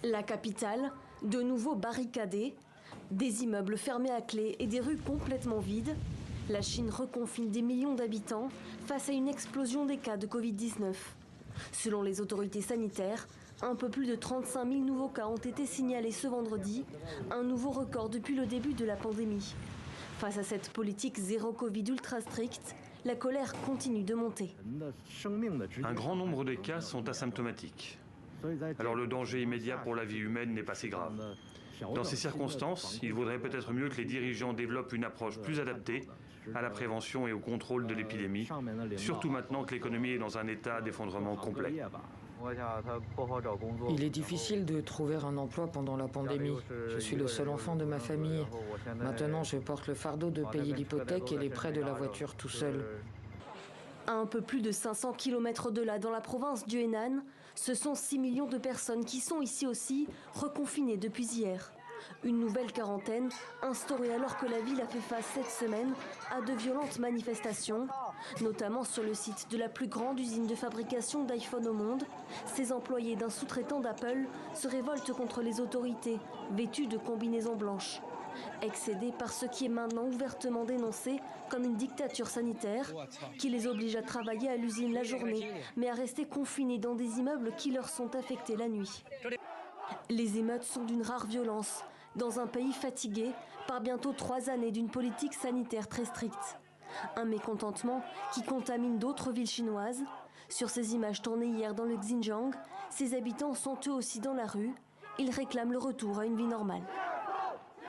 La capitale, de nouveau barricadée, des immeubles fermés à clé et des rues complètement vides. La Chine reconfine des millions d'habitants face à une explosion des cas de Covid-19. Selon les autorités sanitaires, un peu plus de 35 000 nouveaux cas ont été signalés ce vendredi, un nouveau record depuis le début de la pandémie. Face à cette politique zéro Covid ultra stricte, la colère continue de monter. Un grand nombre des cas sont asymptomatiques. Alors le danger immédiat pour la vie humaine n'est pas si grave. Dans ces circonstances, il vaudrait peut-être mieux que les dirigeants développent une approche plus adaptée à la prévention et au contrôle de l'épidémie, surtout maintenant que l'économie est dans un état d'effondrement complet. Il est difficile de trouver un emploi pendant la pandémie. Je suis le seul enfant de ma famille. Maintenant, je porte le fardeau de payer l'hypothèque et les prêts de la voiture tout seul. À un peu plus de 500 km de là, dans la province du Henan, ce sont 6 millions de personnes qui sont ici aussi reconfinées depuis hier. Une nouvelle quarantaine instaurée alors que la ville a fait face cette semaine à de violentes manifestations, notamment sur le site de la plus grande usine de fabrication d'iPhone au monde. Ces employés d'un sous-traitant d'Apple se révoltent contre les autorités, vêtus de combinaisons blanches. Excédés par ce qui est maintenant ouvertement dénoncé comme une dictature sanitaire qui les oblige à travailler à l'usine la journée, mais à rester confinés dans des immeubles qui leur sont affectés la nuit. Les émeutes sont d'une rare violence dans un pays fatigué par bientôt 3 années d'une politique sanitaire très stricte. Un mécontentement qui contamine d'autres villes chinoises. Sur ces images tournées hier dans le Xinjiang, ces habitants sont eux aussi dans la rue. Ils réclament le retour à une vie normale.